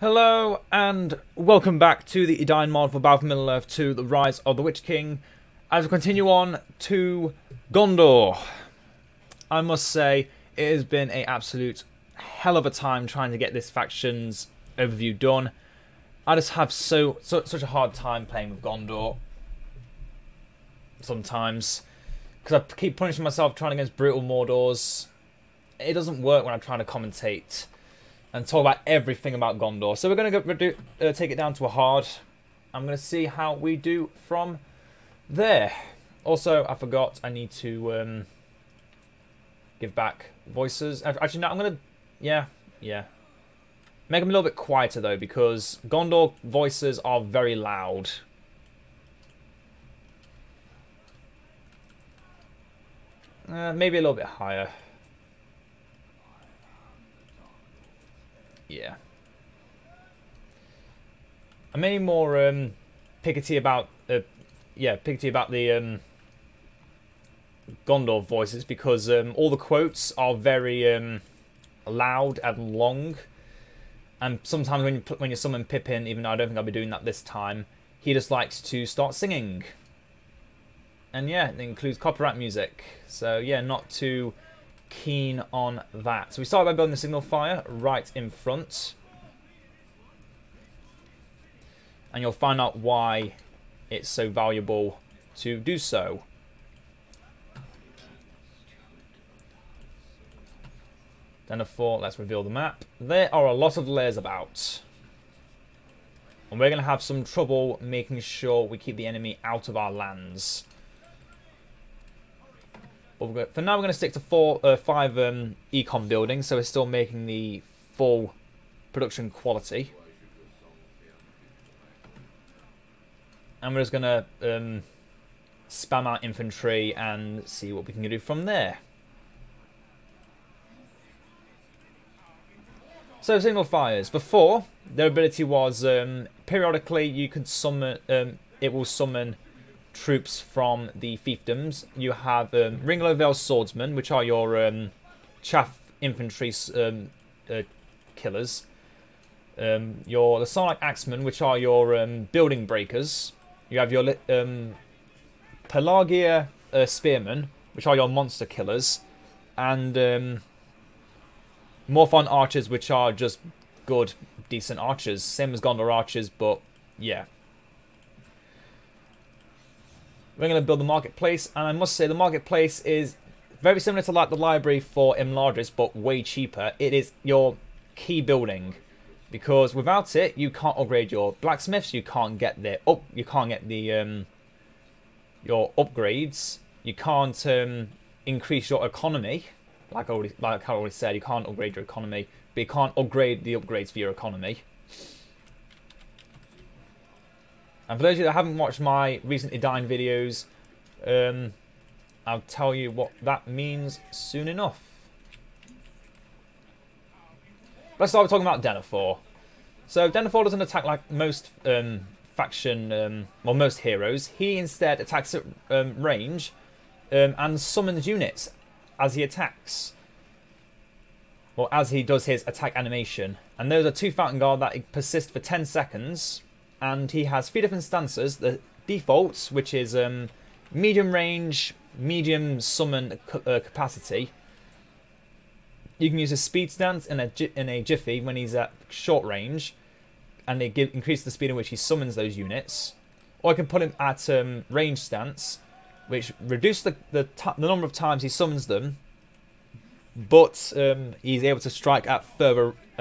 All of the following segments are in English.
Hello and welcome back to the Edain Mod for Battle for Middle-earth 2, The Rise of the Witch King, as we continue on to Gondor. I must say, it has been an absolute hell of a time trying to get this faction's overview done. I just have such a hard time playing with Gondor sometimes, because I keep punishing myself trying against brutal Mordors. It doesn't work when I'm trying to commentate and talk about everything about Gondor. So we're going to take it down to a hard. I'm going to see how we do from there. Also, I forgot I need to give back voices. Actually, no, I'm going to... Yeah. Make them a little bit quieter, though, because Gondor voices are very loud. Maybe a little bit higher. Yeah. I'm any more pickety about the Gondor voices because all the quotes are very loud and long, and sometimes when you summon Pippin, even though I don't think I'll be doing that this time, he just likes to start singing. And yeah, it includes copyright music, so yeah, not too keen on that. So we start by building the signal fire right in front, and you'll find out why it's so valuable to do so. Denethor, let's reveal the map. There are a lot of layers about, and we're going to have some trouble making sure we keep the enemy out of our lands. For now, we're going to stick to 5 econ buildings, so we're still making the full production quality. And we're just going to spam out infantry and see what we can do from there. So, signal fires. Before, their ability was periodically you could summon, it will summon troops from the fiefdoms. You have Ringlow Vale swordsmen, which are your chaff infantry killers. The Sarlacc axemen, which are your building breakers. You have your Pelagia spearmen, which are your monster killers, and Morphon archers, which are just good, decent archers. Same as Gondor archers, but yeah. We're going to build the marketplace, and I must say the marketplace is very similar to like the library for Imladris, but way cheaper. It is your key building, because without it, you can't upgrade your blacksmiths. You can't get your upgrades. You can't increase your economy. Like I already said, you can't upgrade your economy, but you can't upgrade the upgrades for your economy. And for those of you that haven't watched my recent Edain videos, I'll tell you what that means soon enough. Let's start with talking about Denethor. So Denethor doesn't attack like most most heroes. He instead attacks at range and summons units as he attacks. Or as he does his attack animation. And those are 2 Fountain Guard that persist for 10 seconds. And he has 3 different stances. The default, which is medium range, medium summon capacity. You can use a speed stance in a jiffy when he's at short range, and they increase the speed in which he summons those units. Or I can put him at range stance, which reduces the number of times he summons them, but he's able to strike at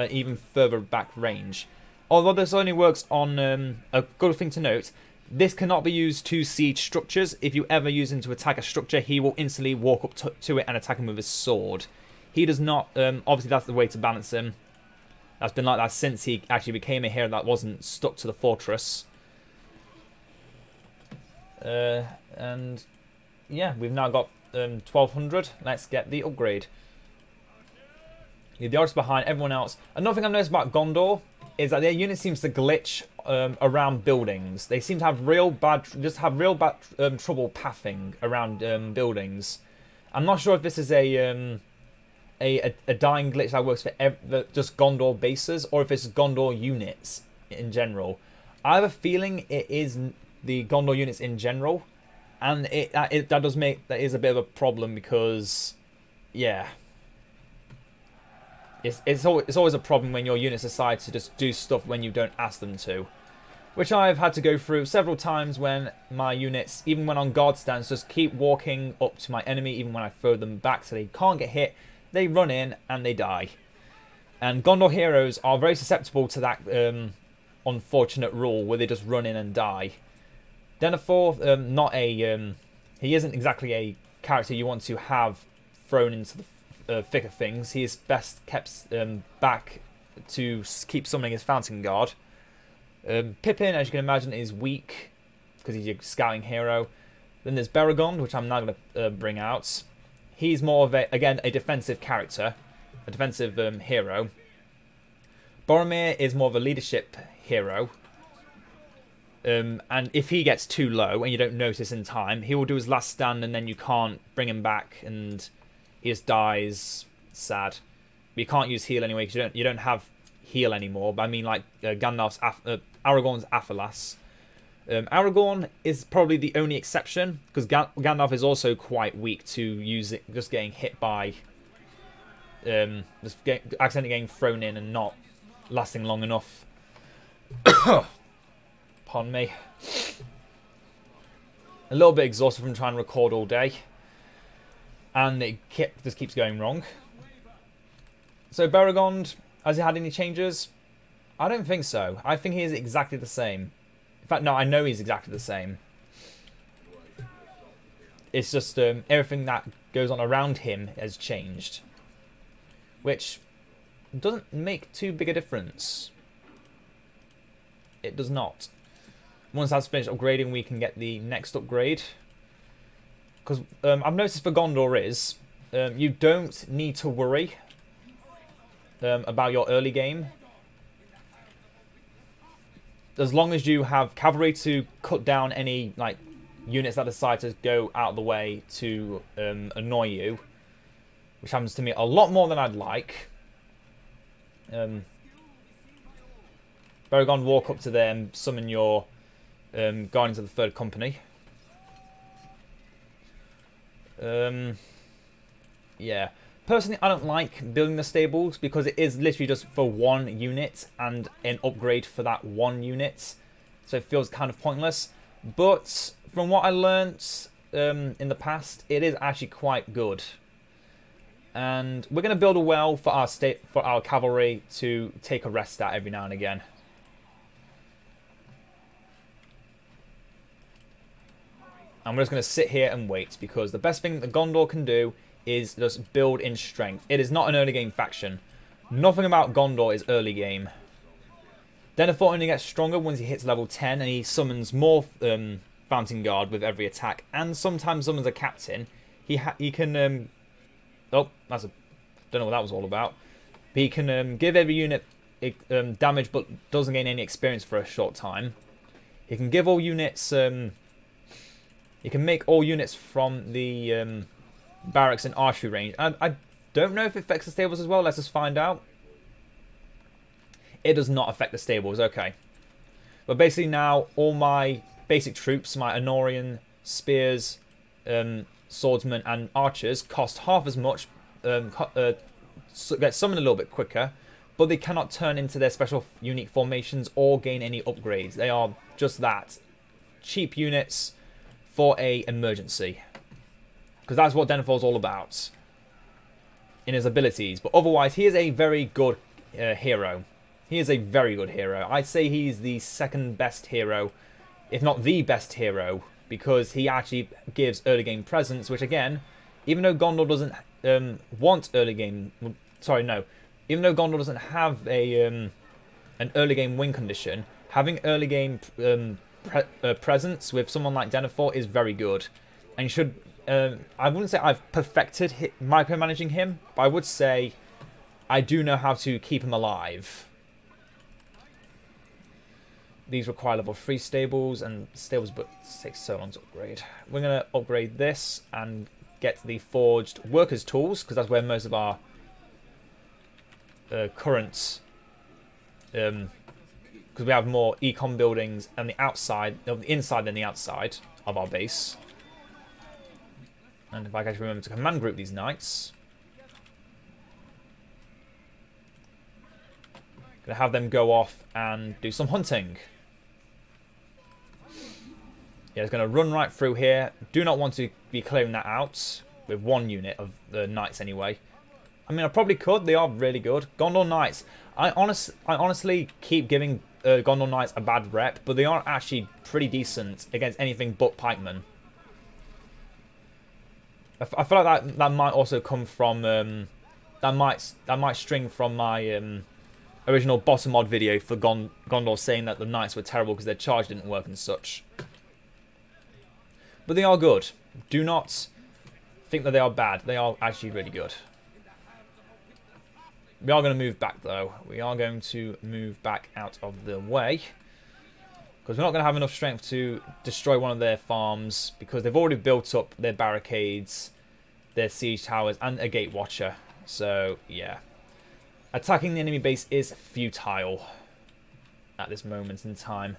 even further back range. Although this only works on, a good thing to note, this cannot be used to siege structures. If you ever use him to attack a structure, he will instantly walk up to it and attack him with his sword. He does not, obviously that's the way to balance him. That's been like that since he actually became a hero that wasn't stuck to the fortress. And yeah, we've now got 1200. Let's get the upgrade. The archers behind everyone else. Another thing I've noticed about Gondor is that their unit seems to glitch around buildings. They seem to have real bad trouble pathing around buildings. I'm not sure if this is a a dying glitch that works for just Gondor bases, or if it's Gondor units in general. I have a feeling it is the Gondor units in general, and that is a bit of a problem because, yeah, it's always a problem when your units decide to just do stuff when you don't ask them to, which I've had to go through several times when my units, even when on guard stands, just keep walking up to my enemy even when I throw them back so they can't get hit. They run in and they die. And Gondor heroes are very susceptible to that unfortunate rule where they just run in and die. Denethor, he isn't exactly a character you want to have thrown into the thick of things. He is best kept back to keep summoning his Fountain Guard. Pippin, as you can imagine, is weak because he's your scouting hero. Then there's Beregond, which I'm now going to bring out. He's more of a defensive character, a defensive hero. Boromir is more of a leadership hero. And if he gets too low and you don't notice in time, he will do his last stand and then you can't bring him back and he just dies. Sad. But you can't use heal anyway because you don't have heal anymore. But I mean, like Aragorn's Athelas. Aragorn is probably the only exception because Gandalf is also quite weak to use it, just getting hit by accidentally getting thrown in and not lasting long enough. Pardon me. A little bit exhausted from trying to record all day, and it just keeps going wrong. So Beregond, has he had any changes? I don't think so. I think he is exactly the same. In fact, no, I know he's exactly the same. It's just everything that goes on around him has changed, which doesn't make too big a difference. It does not. Once that's finished upgrading, we can get the next upgrade. Because I've noticed for Gondor is, you don't need to worry about your early game. As long as you have cavalry to cut down any units that decide to go out of the way to annoy you, which happens to me a lot more than I'd like. Beregond, walk up to them, summon your Guardians of the Third Company. Yeah. Personally, I don't like building the stables because it is literally just for one unit and an upgrade for that one unit. So it feels kind of pointless. But from what I learnt in the past, it is actually quite good. And we're going to build a well for our cavalry to take a rest at every now and again. And we're just going to sit here and wait because the best thing that Gondor can do is just build in strength. It is not an early game faction. Nothing about Gondor is early game. Denethor only gets stronger once he hits level 10 and he summons more Fountain Guard with every attack and sometimes summons a captain. He can... oh, don't know what that was all about. But he can give every unit damage but doesn't gain any experience for a short time. He can give all units... you can make all units from the barracks and archery range. I don't know if it affects the stables as well. Let's just find out. It does not affect the stables. Okay. But basically now, all my basic troops, my Anorian, spears, swordsmen and archers cost half as much, get summoned a little bit quicker, but they cannot turn into their special unique formations or gain any upgrades. They are just that. Cheap units for a emergency. Because that's what Denethor's all about. In his abilities. But otherwise, he is a very good hero. He is a very good hero. I'd say he's the second best hero, if not the best hero, because he actually gives early game presence, which again, even though Gondor doesn't want early game... Sorry, no. Even though Gondor doesn't have a an early game win condition, having early game presence with someone like Denethor is very good. And you should... I wouldn't say I've perfected micromanaging him, but I would say I do know how to keep him alive. These require level 3 stables, and stables but takes so long to upgrade. We're going to upgrade this and get the forged workers' tools, because that's where most of our current, because we have more econ buildings on the outside, of the inside than the outside of our base. And if I can actually remember to command group these knights, gonna have them go off and do some hunting. Yeah, it's gonna run right through here. Do not want to be clearing that out with one unit of the knights anyway. I mean, I probably could. They are really good. Gondor Knights. I honestly keep giving Gondor Knights a bad rep, but they are actually pretty decent against anything but pikemen. I feel like that might also come from that might string from my original bottom mod video for Gondor, saying that the knights were terrible because their charge didn't work and such. But they are good. Do not think that they are bad. They are actually really good. We are going to move back though. We are going to move back out of the way, because we're not going to have enough strength to destroy one of their farms, because they've already built up their barricades, their siege towers, and a gate watcher. So, yeah. Attacking the enemy base is futile at this moment in time.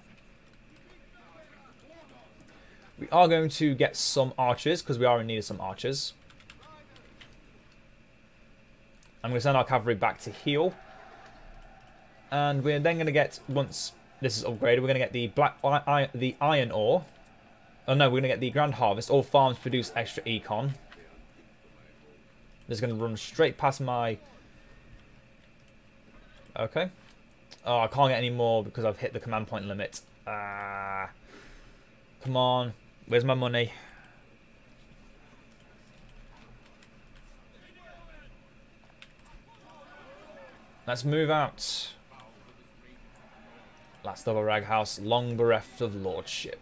We are going to get some archers, because we are in need of some archers. I'm going to send our cavalry back to heal. And we're then going to get, once this is upgraded, we're going to get the iron ore. Oh no, we're going to get the grand harvest. All farms produce extra econ. This is going to run straight past my... Okay. Oh, I can't get any more because I've hit the command point limit. Come on. Where's my money? Let's move out. Last of a rag house, long bereft of lordship.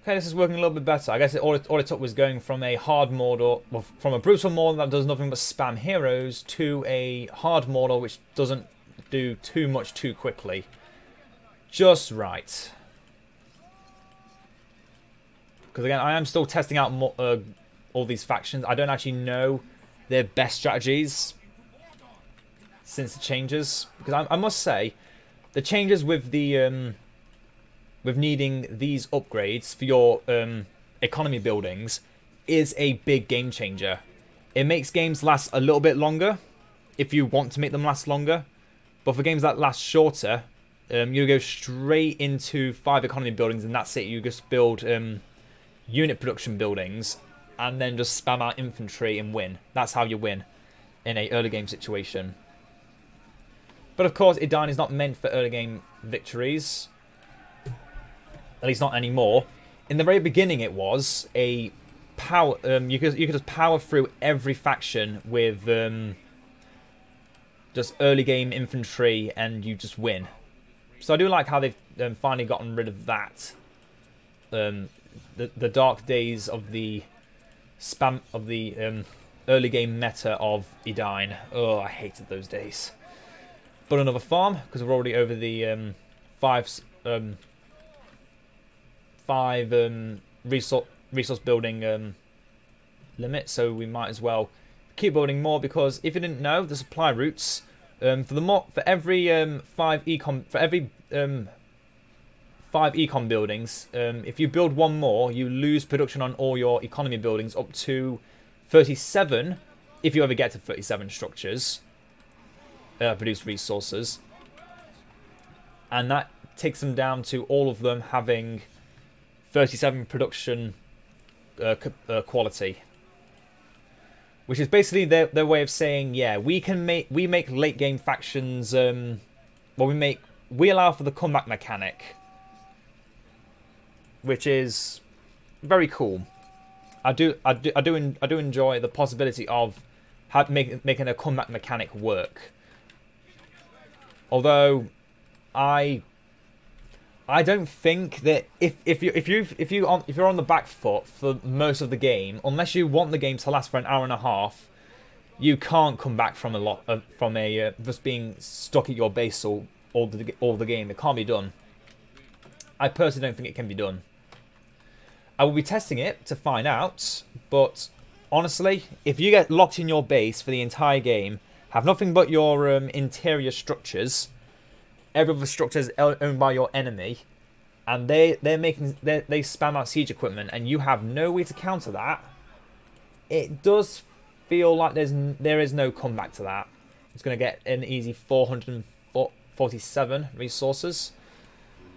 Okay, this is working a little bit better. I guess all it took was going from a hard Mordor, well, from a brutal Mordor that does nothing but spam heroes, to a hard Mordor which doesn't do too much too quickly. Just right. Because again, I am still testing out all these factions. I don't actually know their best strategies since the changes, because I must say the changes with the with needing these upgrades for your economy buildings is a big game changer. It makes games last a little bit longer if you want to make them last longer, but for games that last shorter, you go straight into 5 economy buildings and that's it. You just build unit production buildings and then just spam out infantry and win. That's how you win in a early game situation. But of course, Edain is not meant for early game victories. At least not anymore. In the very beginning, it was a power. You could just power through every faction with just early game infantry, and you just win. So I do like how they've finally gotten rid of that. The dark days of the spam of the early game meta of Edain. Oh, I hated those days. But another farm, because we're already over the 5 resource building limit, so we might as well keep building more, because if you didn't know, the supply routes for every 5 econ buildings, if you build one more, you lose production on all your economy buildings up to 37, if you ever get to 37 structures produce resources, and that takes them down to all of them having 37 production quality, which is basically their way of saying, yeah, we make late game factions. We allow for the comeback mechanic, which is very cool. I do enjoy the possibility of making a comeback mechanic work. Although I don't think that if you're on the back foot for most of the game, unless you want the game to last for an hour and a half, you can't come back from just being stuck at your base all the game. It can't be done. I personally don't think it can be done. I will be testing it to find out, but Honestly, if you get locked in your base for the entire game, have nothing but your interior structures, every other structure is owned by your enemy, and they spam out siege equipment, and you have no way to counter that, it does feel like there is no comeback to that. It's going to get an easy 447 resources,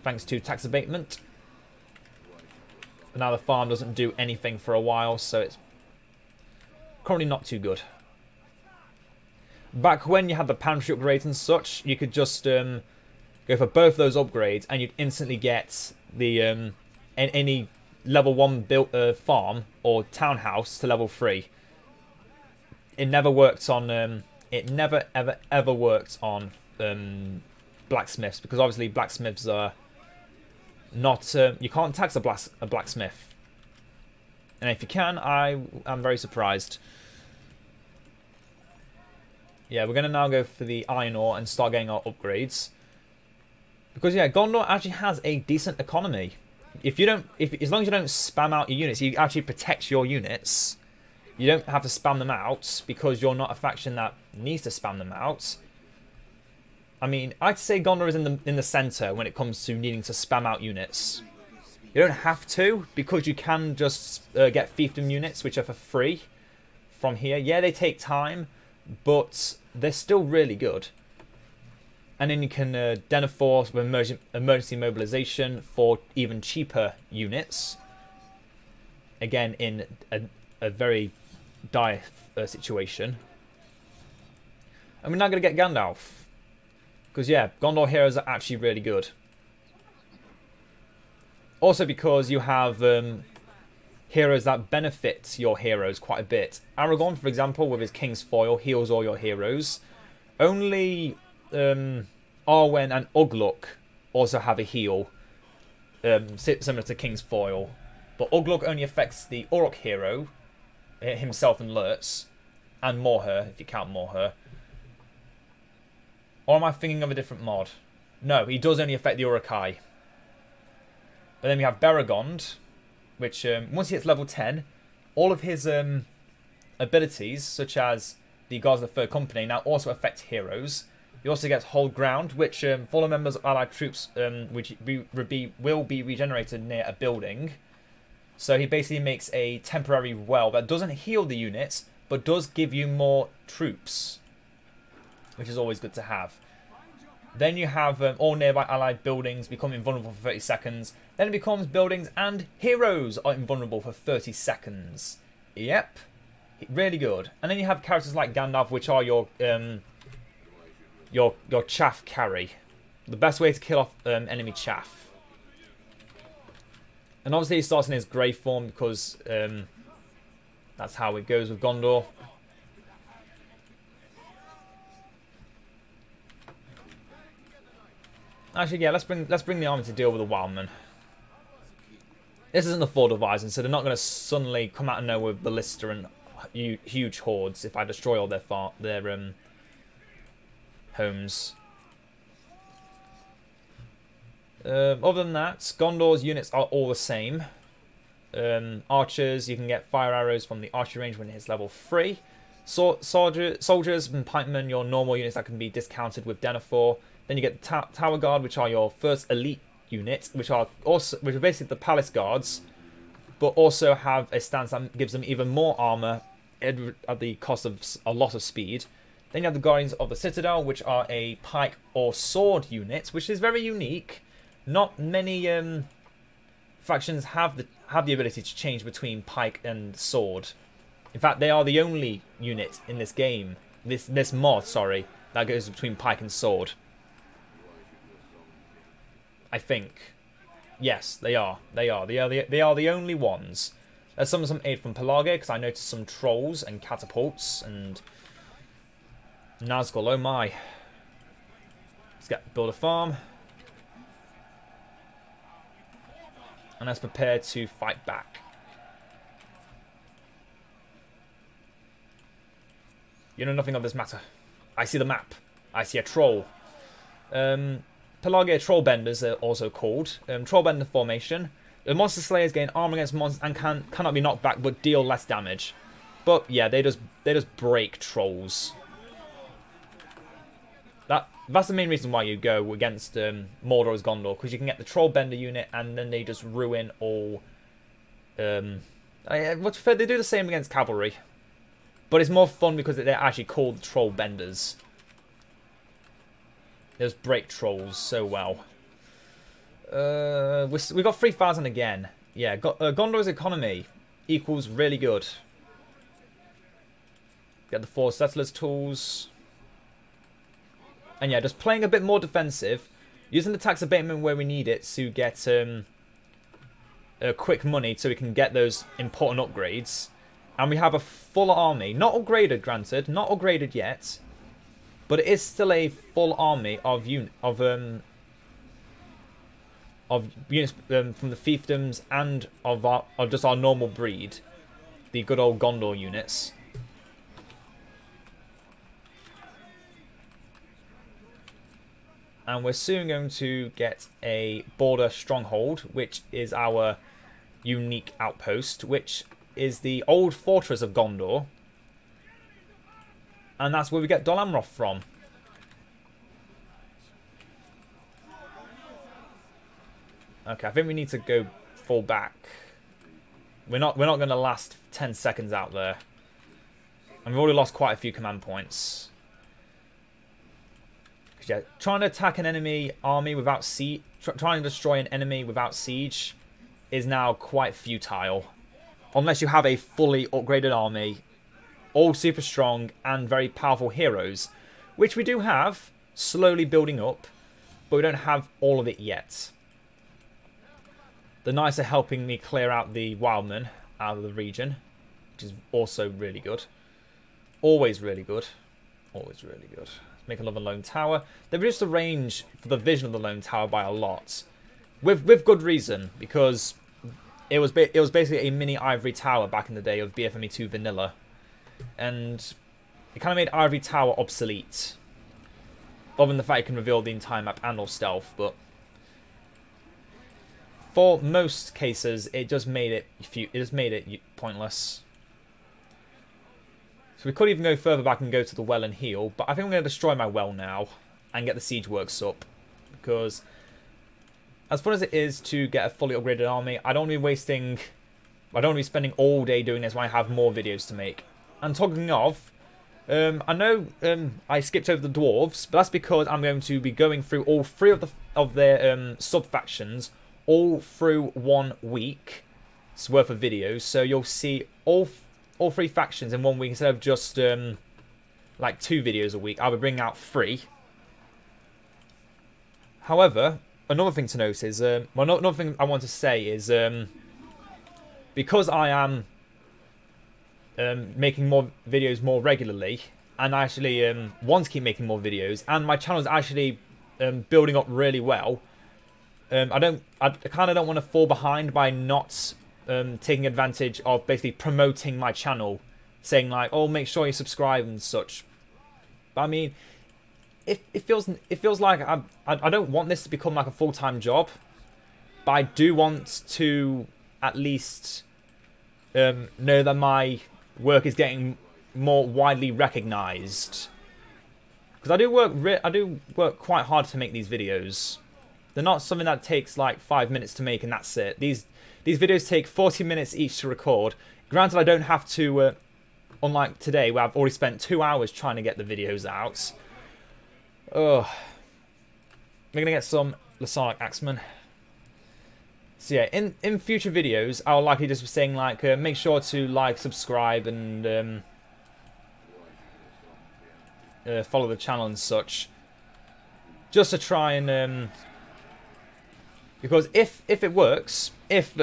thanks to tax abatement. But now the farm doesn't do anything for a while, so it's currently not too good. Back when you had the pantry upgrades and such, you could just go for both those upgrades, and you'd instantly get the any level 1 built farm or townhouse to level 3. It never worked on. It never ever worked on blacksmiths, because obviously blacksmiths are not. You can't tax a blacksmith, and if you can, I am very surprised. Yeah, we're gonna now go for the iron ore and start getting our upgrades, because yeah, Gondor actually has a decent economy. If you don't, as long as you don't spam out your units, you actually protect your units. You don't have to spam them out because you're not a faction that needs to spam them out. I mean, I'd say Gondor is in the center when it comes to needing to spam out units. You don't have to, because you can just get fiefdom units, which are for free from here. Yeah, they take time, but they're still really good. And then you can Denethor with emergency mobilization for even cheaper units. Again, in a very dire situation. And we're now going to get Gandalf. Because yeah, Gondor heroes are actually really good. Also because you have heroes that benefit your heroes quite a bit. Aragorn, for example, with his King's Foil, heals all your heroes. Only Arwen and Ugluk also have a heal, similar to King's Foil. But Ugluk only affects the Orc hero, himself and Lurtz, and Morher, if you count Morher. Or am I thinking of a different mod? No, he does only affect the Uruk-hai. But then we have Beregond, which once he hits level 10, all of his abilities, such as the Guards of the Third Company, now also affect heroes. He also gets Hold Ground, which fallen members of allied troops which will be regenerated near a building. So he basically makes a temporary well that doesn't heal the units, but does give you more troops, which is always good to have. Then you have all nearby allied buildings become invulnerable for 30 seconds. Then it becomes buildings and heroes are invulnerable for 30 seconds. Yep. Really good. And then you have characters like Gandalf, which are your chaff carry. The best way to kill off enemy chaff. And obviously he starts in his grey form because that's how it goes with Gondor. Actually, yeah, let's bring the army to deal with the Wildmen. This isn't the Ford of Isen, so they're not going to suddenly come out of nowhere with ballista and huge hordes if I destroy all their homes. Other than that, Gondor's units are all the same. Archers, you can get fire arrows from the archery range when it hits level 3. Soldiers and pikemen, your normal units that can be discounted with Denethor. Then you get the Tower Guard, which are your first elite units, which are basically the Palace Guards, but also have a stance that gives them even more armor at the cost of a lot of speed. Then you have the Guardians of the Citadel, which are a pike or sword unit, which is very unique. Not many factions have the ability to change between pike and sword. In fact, they are the only unit in this game, this mod, sorry, that goes between pike and sword. I think. Yes, they are. They are the only ones. There's some aid from Pelage, because I noticed some trolls and catapults and Nazgul. Oh my. Let's build a farm. And let's prepare to fight back. You know nothing of this matter. I see the map. I see a troll. Pelage Trollbenders are also called. Trollbender formation. The Monster Slayers gain armor against monsters and cannot be knocked back but deal less damage. But yeah, they just break trolls. That's the main reason why you go against Mordor as Gondor, because you can get the troll bender unit, and then they just ruin all. What's fair? They do the same against cavalry, but it's more fun because they're actually called troll benders. They just break trolls so well. We got 3,000 again. Yeah, Gondor's economy equals really good. Get the 4 settlers tools. And yeah, just playing a bit more defensive, using the tax abatement where we need it to get quick money so we can get those important upgrades. And we have a full army, not upgraded, granted, not upgraded yet, but it is still a full army of units from the fiefdoms and of just our normal breed, the good old Gondor units. And we're soon going to get a border stronghold, which is our unique outpost, which is the old fortress of Gondor. And that's where we get Dol Amroth from. Okay, I think we need to go full back. We're not going to last 10 seconds out there. And we've already lost quite a few command points. Yeah, trying to attack an enemy army without siege, trying to destroy an enemy without siege is now quite futile. Unless you have a fully upgraded army, all super strong and very powerful heroes, which we do have, slowly building up, but we don't have all of it yet. The knights are helping me clear out the wildmen out of the region, which is also really good. Always really good. Always really good. Make another lone tower. They reduced the range for the vision of the lone tower by a lot, with good reason, because it was basically a mini ivory tower back in the day of BFME 2 vanilla, and it kind of made ivory tower obsolete. Other than the fact it can reveal the entire map and all stealth, but for most cases it just made it pointless. So we could even go further back and go to the well and heal, but I think I'm going to destroy my well now and get the siege works up, because as fun as it is to get a fully upgraded army, I don't want to be spending all day doing this when I have more videos to make. And talking of, I know I skipped over the dwarves, but that's because I'm going to be going through all 3 of their sub-factions all through 1 week's worth of videos, so you'll see all 3 factions in 1 week instead of just like 2 videos a week. I'll be bringing out 3. However, another thing to note is, another thing I want to say is, because I am making more videos more regularly, and I actually want to keep making more videos, and my channel is actually building up really well. I kind of don't want to fall behind by not taking advantage of basically promoting my channel, saying like, oh, make sure you subscribe and such. But I mean, it feels like I don't want this to become like a full-time job, but I do want to at least know that my work is getting more widely recognized, because I do work quite hard to make these videos. They're not something that takes like 5 minutes to make and that's it. These videos take 40 minutes each to record. Granted, I don't have to, unlike today, where I've already spent 2 hours trying to get the videos out. Oh, we're gonna get some Lasonic Axemen. So yeah, in future videos, I'll likely just be saying like, make sure to like, subscribe, and follow the channel and such, just to try and because if it works, if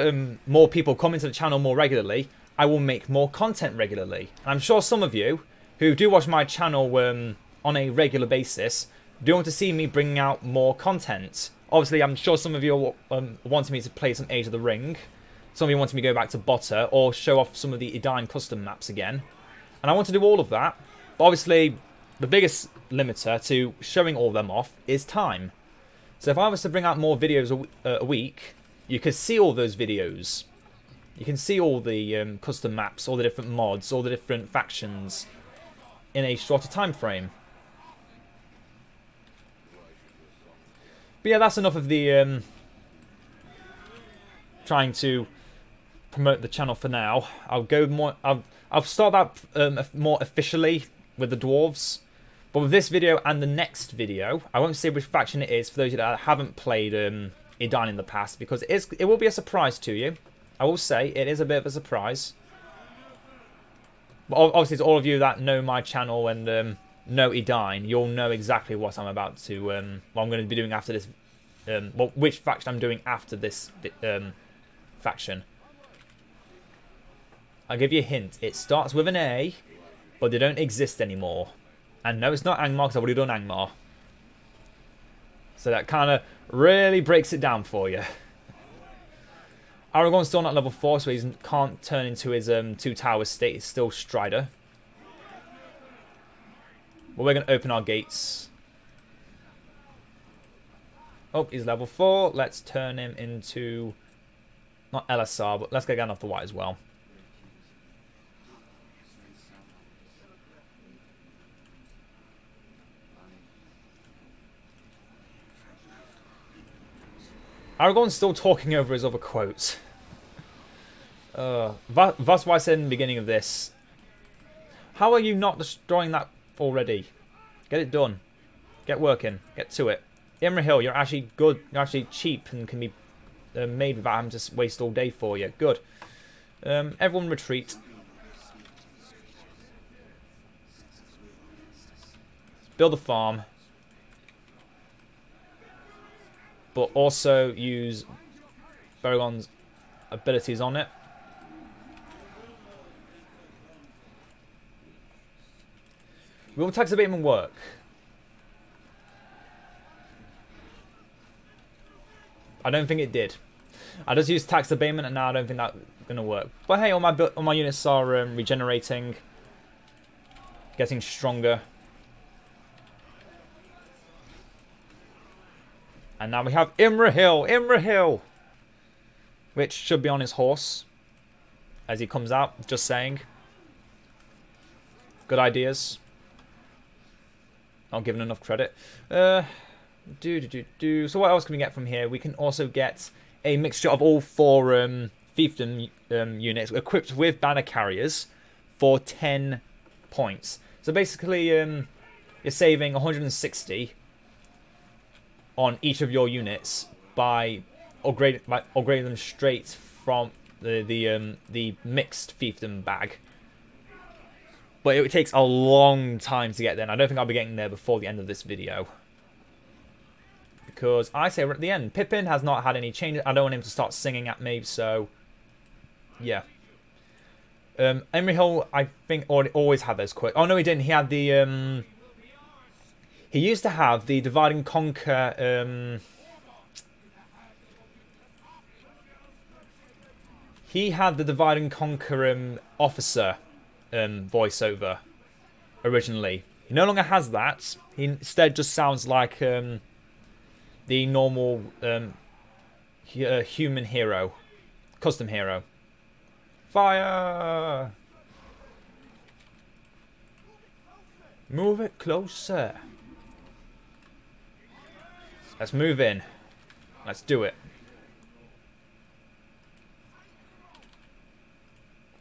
more people come into the channel more regularly, I will make more content regularly. And I'm sure some of you who do watch my channel on a regular basis do want to see me bringing out more content. Obviously, I'm sure some of you wanted me to play some Age of the Ring. Some of you wanted me to go back to Botta or show off some of the Edain custom maps again. And I want to do all of that. But obviously, the biggest limiter to showing all of them off is time. So if I was to bring out more videos a week, you could see all those videos. You can see all the custom maps, all the different mods, all the different factions in a shorter time frame. But yeah, that's enough of the trying to promote the channel for now. I'll go more. I'll start that more officially with the dwarves. But with this video and the next video, I won't say which faction it is for those of you that haven't played Edain in the past, because it will be a surprise to you. I will say it is a bit of a surprise. But obviously, to all of you that know my channel and know Edain, you'll know exactly what I'm about to, what I'm going to be doing after this, well, which faction I'm doing after this faction. I'll give you a hint. It starts with an A, but they don't exist anymore. And no, it's not Angmar, because I've already done Angmar. So that kind of really breaks it down for you. Aragorn's still not level 4, so he can't turn into his 2 towers state. He's still Strider. But we're going to open our gates. Oh, he's level 4. Let's turn him into... not LSR, but let's get Gandalf the White as well. Aragorn's still talking over his other quotes. That's why I said in the beginning of this. How are you not destroying that already? Get it done. Get working. Get to it. Imrahil, you're actually good. You're actually cheap and can be made without having to waste all day for you. Good. Everyone retreat. Build a farm. But also use Baragon's abilities on it. Will tax abatement work? I don't think it did. I just used tax abatement and now I don't think that's going to work. But hey, all my units are regenerating. Getting stronger. And now we have Imrahil, which should be on his horse as he comes out, just saying. Good ideas. Not given enough credit. So what else can we get from here? We can also get a mixture of all 4 fiefdom units equipped with banner carriers for 10 points. So basically, you're saving 160 on each of your units by upgrading them straight from the mixed fiefdom bag. But it takes a long time to get there, and I don't think I'll be getting there before the end of this video. Because I say we're at the end. Pippin has not had any changes. I don't want him to start singing at me, so yeah. Imrahil, I think, always had those quirks. Oh no, he didn't. He had the he used to have the divide and conquer. He had the divide and conquer officer voiceover originally. He no longer has that. He instead just sounds like the normal human hero, custom hero. Fire! Move it closer. Let's move in. Let's do it.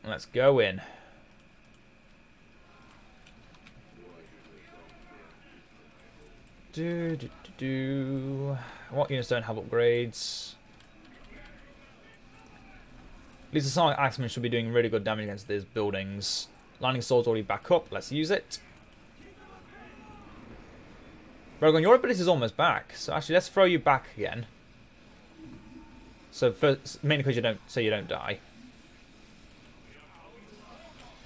Let's go in. What units don't have upgrades? At least the Sonic Axeman should be doing really good damage against these buildings. Lightning Sword's already back up. Let's use it. Rogan, your ability is almost back. So actually, let's throw you back again. So first, mainly because you don't die.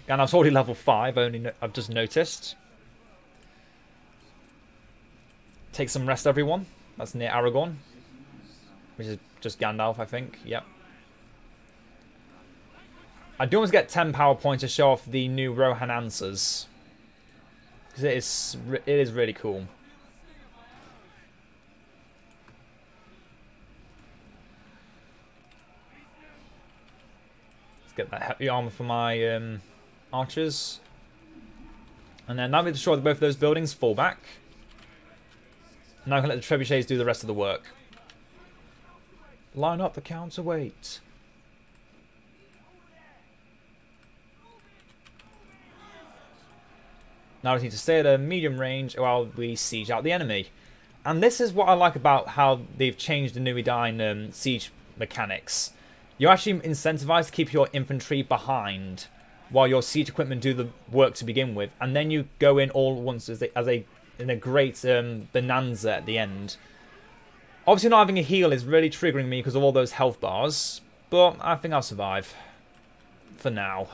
Gandalf's already level 5. I've just noticed. Take some rest, everyone. That's near Aragorn, which is just Gandalf, I think. Yep. I do almost get 10 power points to show off the new Rohan answers, because it is really cool. Get that heavy armor for my archers. And then now we've destroyed both of those buildings, fall back. Now I can let the trebuchets do the rest of the work. Line up the counterweight. Now we need to stay at a medium range while we siege out the enemy. And this is what I like about how they've changed the new Edain siege mechanics. You're actually incentivized to keep your infantry behind while your siege equipment do the work to begin with, and then you go in all at once in a great bonanza at the end. Obviously not having a heal is really triggering me because of all those health bars, but I think I'll survive. For now.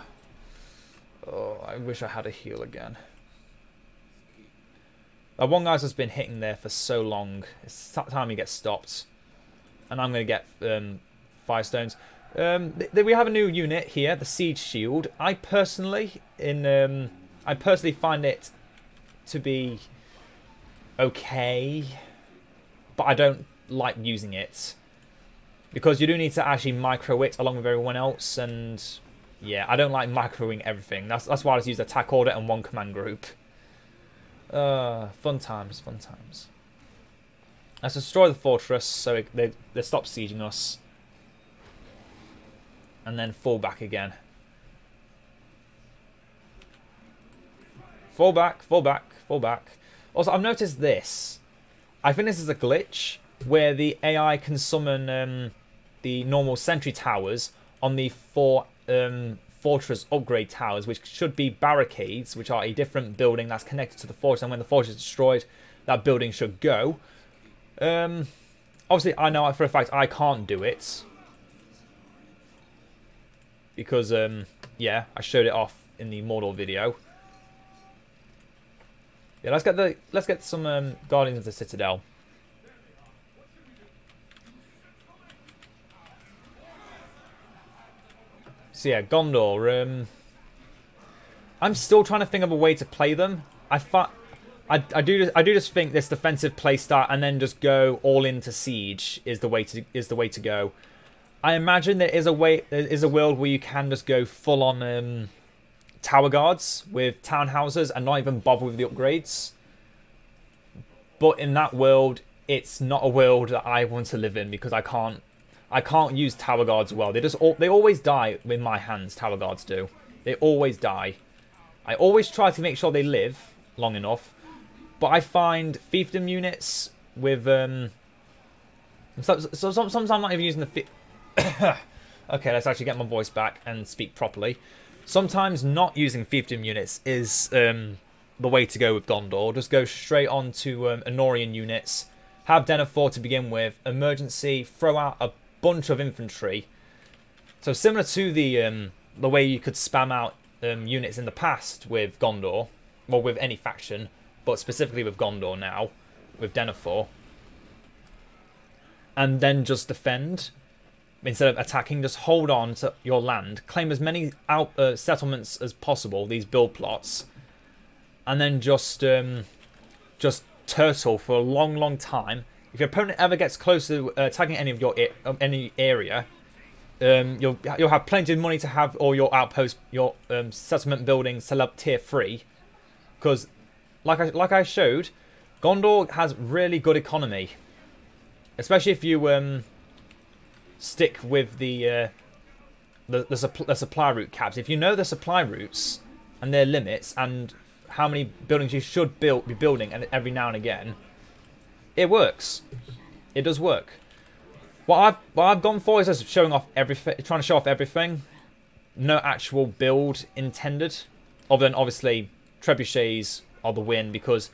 Oh, I wish I had a heal again. That one guy's just been hitting there for so long. It's time he gets stopped. And I'm going to get Firestones. We have a new unit here, the Siege Shield. I personally find it to be okay, but I don't like using it because you do need to actually micro it along with everyone else, and yeah, I don't like microing everything. That's why I just use attack order and one command group. Fun times, fun times. Let's destroy the fortress so they stop sieging us. And then fall back again. Fall back, fall back, fall back. Also, I've noticed this. I think this is a glitch where the AI can summon the normal sentry towers on the 4 fortress upgrade towers, which should be barricades, which are a different building that's connected to the fortress, and when the fortress is destroyed, that building should go. Obviously, I know for a fact I can't do it. Because, yeah, I showed it off in the Mordor video. Yeah, let's get some Guardians of the Citadel. So yeah, Gondor. I'm still trying to think of a way to play them. I do just think this defensive playstyle and then just go all into siege is the way to go. I imagine there is a world where you can just go full on tower guards with townhouses and not even bother with the upgrades. But in that world, it's not a world that I want to live in because I can't use tower guards well. They always die in my hands. Tower guards do. They always die. I always try to make sure they live long enough, but I find fiefdom units with sometimes I'm not even using the okay, let's actually get my voice back and speak properly. Sometimes not using fiefdom units is the way to go with Gondor. Just go straight on to Anorian units. Have Denethor to begin with. Emergency, throw out a bunch of infantry. So similar to the way you could spam out units in the past with Gondor, well, with any faction, but specifically with Gondor now, with Denethor. And then just defend. Instead of attacking, just hold on to your land. Claim as many settlements as possible, these build plots. And then just turtle for a long, long time. If your opponent ever gets close to attacking any of your any area, you'll have plenty of money to have all your outposts, your settlement buildings set up tier 3. Because, like I showed, Gondor has really good economy, especially if you stick with the supply route caps. If you know the supply routes and their limits and how many buildings you should be building every now and again, it works. It does work. What I've gone for is just showing off everything, trying to show off everything. No actual build intended, other than obviously trebuchets are the win because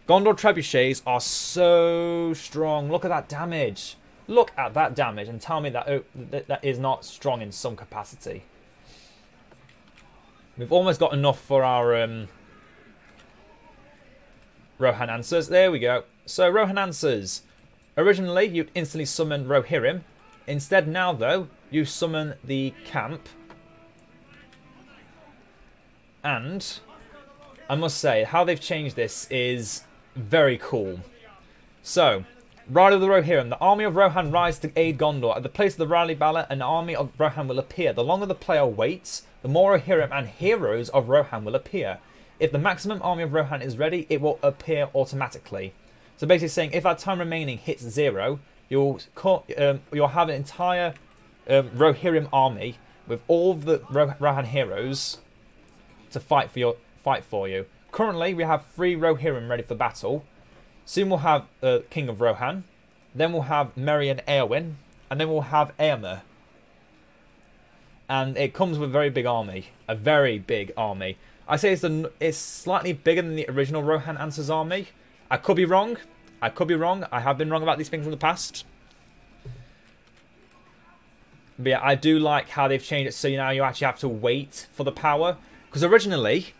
Gondor trebuchets are so strong. Look at that damage. Look at that damage and tell me that that is not strong in some capacity. We've almost got enough for our Rohan Answers. There we go. So Rohan Answers. Originally, you'd instantly summon Rohirrim. Instead now, though, you summon the camp. And I must say, how they've changed this is very cool. So, Rider of the Rohirrim. The army of Rohan rise to aid Gondor. At the place of the rally ballot, an army of Rohan will appear. The longer the player waits, the more Rohirrim and heroes of Rohan will appear. If the maximum army of Rohan is ready, it will appear automatically. So basically saying, if that time remaining hits 0, you'll have an entire Rohirrim army with all the Rohan heroes to fight for you. Currently, we have 3 Rohirrim ready for battle. Soon we'll have King of Rohan. Then we'll have Merry and Eowyn. And then we'll have Eomer. And it comes with a very big army. A very big army. I say it's slightly bigger than the original Rohan Answers army. I could be wrong. I could be wrong. I have been wrong about these things in the past. But yeah, I do like how they've changed it so now you actually have to wait for the power. Because originally,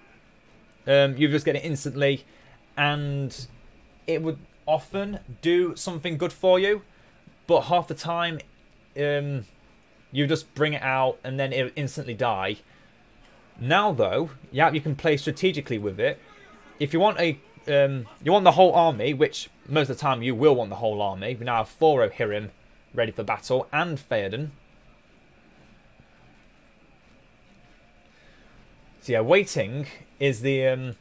you just get it instantly. And it would often do something good for you, but half the time you just bring it out and then it would instantly die. Now though, yeah, you can play strategically with it. If you want you want the whole army, which most of the time you will want the whole army. We now have 4 Rohirrim ready for battle and Theoden. So yeah, waiting is the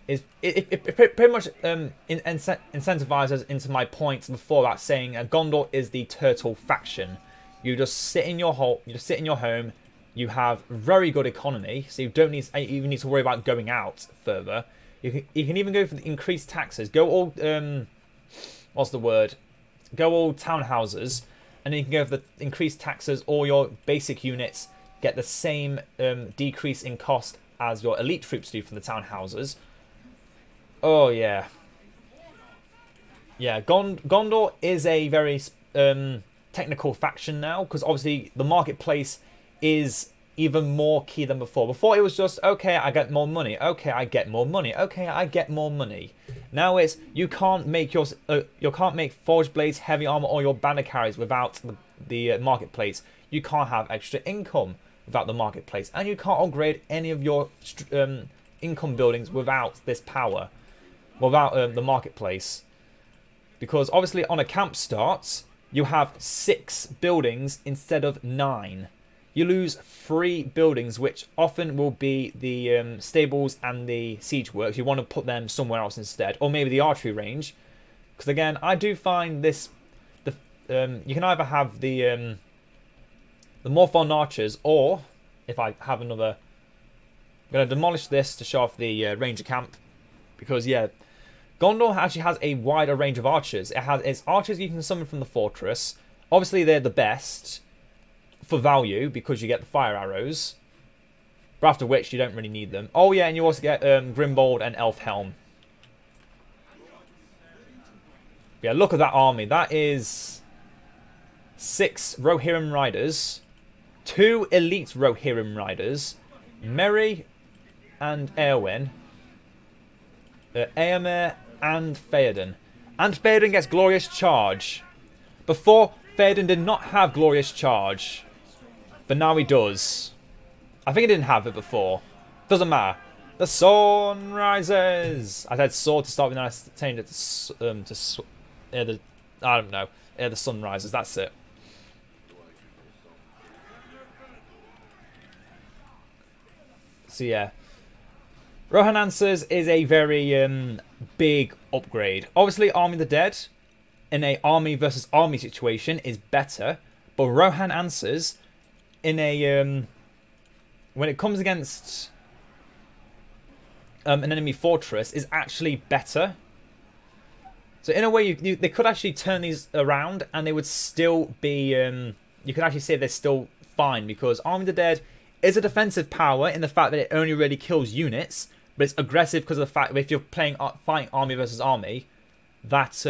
it pretty much incentivizes into my point before that, saying Gondor is the turtle faction. You just sit in your home. You have very good economy, so you don't even need to worry about going out further. You can even go for the increased taxes. Go all what's the word? Go all townhouses, and then you can go for the increased taxes. All your basic units get the same decrease in cost as your elite troops do from the townhouses. Oh, yeah. Yeah, Gondor is a very technical faction now, because obviously the marketplace is even more key than before. Before it was just, okay, I get more money. Okay, I get more money. Okay, I get more money. Now it's, you can't make forged blades, heavy armor, or your banner carries without the marketplace. You can't have extra income without the marketplace. And you can't upgrade any of your income buildings without this power. Without the marketplace, because obviously on a camp start you have 6 buildings instead of 9. You lose 3 buildings, which often will be the stables and the siege works. You want to put them somewhere else instead, or maybe the archery range, because again I do find this you can either have the Morthon archers, or if I have another, I'm going to demolish this to show off the ranger camp, because yeah, Gondor actually has a wider range of archers. It's archers you can summon from the fortress. Obviously, they're the best for value because you get the fire arrows. But after which, you don't really need them. Oh yeah, and you also get Grimbold and Elfhelm. Yeah, look at that army. That is 6 Rohirrim riders, 2 elite Rohirrim riders, Merry and Eowyn, Eomer and Theoden. And Theoden gets Glorious Charge. Before, Theoden did not have Glorious Charge, but now he does. I think he didn't have it before. Doesn't matter. The sun rises. I said sword to start with, and I changed it to I don't know. The sun rises. That's it. So yeah, Rohan Answers is a very big upgrade. Obviously, Army of the Dead in a army versus army situation is better, but Rohan Answers in a when it comes against an enemy fortress is actually better. So in a way, they could actually turn these around, and they would still be. You could actually say they're still fine, because Army of the Dead is a defensive power in the fact that it only really kills units, but it's aggressive because of the fact that if you're fighting army versus army, that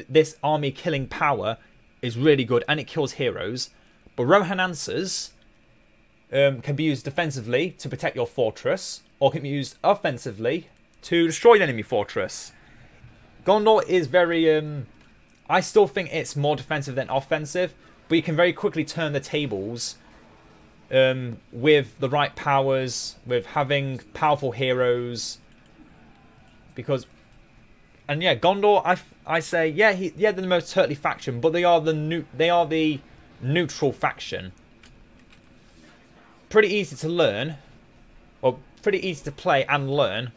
this army killing power is really good, and it kills heroes. But Rohan Answers can be used defensively to protect your fortress, or can be used offensively to destroy an enemy fortress. Gondor is very... I still think it's more defensive than offensive, but you can very quickly turn the tables with the right powers, with having powerful heroes. Because... And yeah, Gondor, I say, yeah, they're the most turtly faction, but they are the neutral faction. Pretty easy to learn, or pretty easy to play and learn,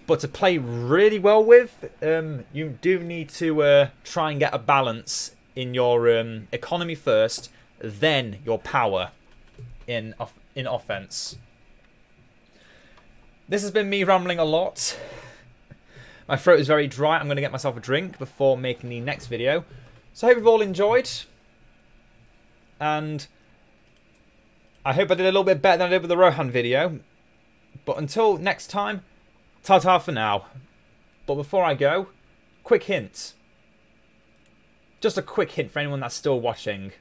but to play really well with, you do need to try and get a balance in your economy first, then your power in offense. This has been me rambling a lot. My throat is very dry. I'm going to get myself a drink before making the next video. So I hope you've all enjoyed. And I hope I did a little bit better than I did with the Rohan video. But until next time, ta-ta for now. But before I go, quick hint. Just a quick hint for anyone that's still watching.